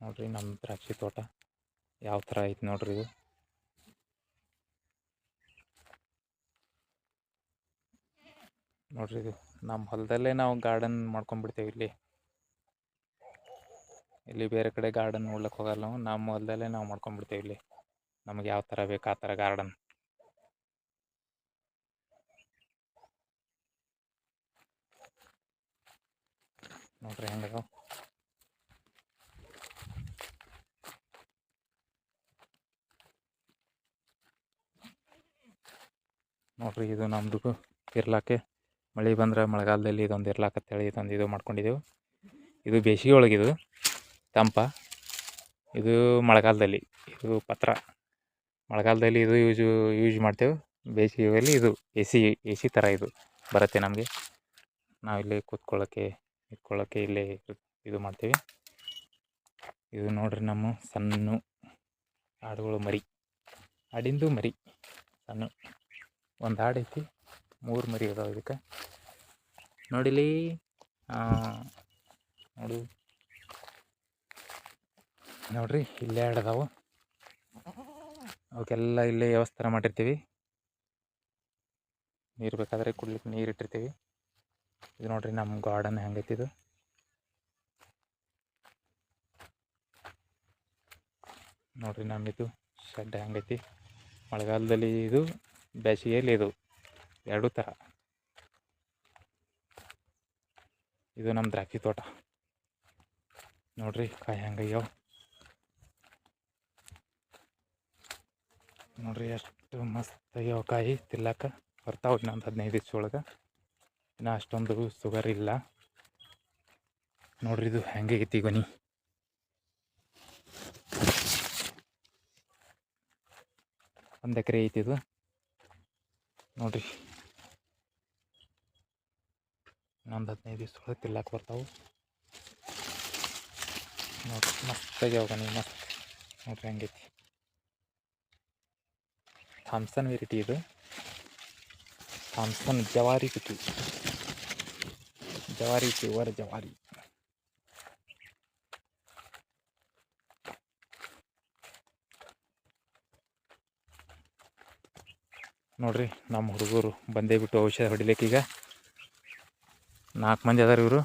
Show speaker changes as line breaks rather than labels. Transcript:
ನೋಡ್ರಿ ನಮ್ಮ ದ್ರಾಕ್ಷಿ ತೋಟ ಯಾವ ಥರ ಐತಿ ನೋಡ್ರಿ ಇದು. ನೋಡ್ರಿ ಇದು ನಮ್ಮ ಹೊಲದಲ್ಲೇ ನಾವು ಗಾರ್ಡನ್ ಮಾಡ್ಕೊಂಡ್ಬಿಡ್ತೇವೆ. ಇಲ್ಲಿ ಬೇರೆ ಕಡೆ ಗಾರ್ಡನ್ ನೋಡ್ಲಿಕ್ಕೆ ಹೋಗಲ್ಲ ನಾವು. ನಮ್ಮ ಹೊಲದಲ್ಲೇ ನಾವು ಮಾಡ್ಕೊಂಡ್ಬಿಡ್ತೇವೆ ಇಲ್ಲಿ. ನಮಗೆ ಯಾವ ಥರ ಬೇಕು ಆ ಥರ ಗಾರ್ಡನ್. ನೋಡ್ರಿ ಹೆಂಗದ. ನೋಡ್ರಿ ಇದು ನಮ್ಮದು ಇರ್ಲಾಕೆ ಮಳೆ ಬಂದ್ರೆ ಮಳೆಗಾಲದಲ್ಲಿ ಇದೊಂದು ಇರ್ಲಾಕತ್ತೇಳಿ ಇದು ಮಾಡ್ಕೊಂಡಿದ್ದೆವು. ಇದು ಬೇಸಿಗೆ ಒಳಗಿದು ತಂಪ, ಇದು ಮಳೆಗಾಲದಲ್ಲಿ ಇದು ಪತ್ರ. ಮಳೆಗಾಲದಲ್ಲಿ ಇದು ಯೂಸ್ ಮಾಡ್ತೇವೆ. ಬೇಸಿಗೆಯಲ್ಲಿ ಇದು ಎ ಸಿ ಥರ ಇದು ಬರುತ್ತೆ ನಮಗೆ. ನಾವಿಲ್ಲಿ ಕೂತ್ಕೊಳ್ಳೋಕ್ಕೆ ಇಟ್ಕೊಳ್ಳೋಕ್ಕೆ ಇಲ್ಲೇ ಇದು ಮಾಡ್ತೀವಿ. ಇದು ನೋಡ್ರಿ ನಮ್ಮ ಸಣ್ಣ ಆಡುಗಳು ಮರಿ, ಆಡಿಂದು ಮರಿ ಸಣ್ಣ ಒಂದು ಆಡು ಐತಿ, 3 ಮರಿ ಅದಾವೆ ಇದಕ್ಕೆ. ನೋಡಿಲಿ ನೋಡ್ರಿ ಇಲ್ಲೇ ಆಡದಾವು. ಅವಕ್ಕೆಲ್ಲ ಇಲ್ಲೇ ವ್ಯವಸ್ಥೆ ಮಾಡಿರ್ತೀವಿ. ನೀರು ಬೇಕಾದರೆ ಕುಡ್ಲಿಕ್ಕೆ ನೀರು ಇಟ್ಟಿರ್ತೀವಿ. ಇದು ನೋಡ್ರಿ ನಮ್ಮ ಗಾರ್ಡನ್ ಹೆಂಗೈತಿ ಇದು. ನೋಡ್ರಿ ನಮ್ಮಿದು ಶೆಡ್ ಹೆಂಗೈತಿ. ಮಳೆಗಾಲದಲ್ಲಿ ಇದು, ಬೇಸಿಗೆಯಲ್ಲಿ ಇದು, ಎರಡೂ ಥರ. ಇದು ನಮ್ಮ ದ್ರಾಕ್ಷಿ ತೋಟ. ನೋಡ್ರಿ ಕಾಯಿ ಹೆಂಗಯ್ಯವ. ನೋಡ್ರಿ ಎಷ್ಟು ಮಸ್ತ್ ಆಗ್ಯಾವ ಕಾಯಿ. ತಿಲ್ಲಕ್ಕ ಬರ್ತಾವೆ ಇನ್ನೊಂದು 15 ದಿವ್ಸ ಒಳಗೆ. ಇನ್ನು ಅಷ್ಟೊಂದು ಶುಗರ್ ಇಲ್ಲ. ನೋಡ್ರಿ ಇದು ಹೆಂಗೈತಿ ಗೊನಿ. ಒಂದು ಎಕರೆ ಐತಿ ಇದು. ನೋಡ್ರಿ ಇನ್ನೊಂದು 15 ದಿವ್ಸ ಒಳಗೆ ತಿಲ್ಲಕ್ಕೆ ಬರ್ತಾವೆ. ನೋಡ್ರಿ ಮಸ್ತ್ ಆಗ್ಯಾವ ಗೊನಿ, ಮಸ್ತ್. ನೋಡ್ರಿ ಹೆಂಗೈತಿ. ಥಾಮ್ಸನ್ ವೆರೈಟಿ ಇದು. ಥಾಮ್ಸನ್ ಜವಾರಿ ಪಿಕ್ಕಿ, ಜವಾರಿ ಪ್ಯೂರ್ ಜವಾರಿ. ನೋಡ್ರಿ ನಮ್ಮ ಹುಡುಗರು ಬಂದೇ ಬಿಟ್ಟು ಔಷಧ ಹೊಡಿಲಿಕ್ಕೆ. ಈಗ 4 ಮಂದಿ ಅದಾರ ಇವರು.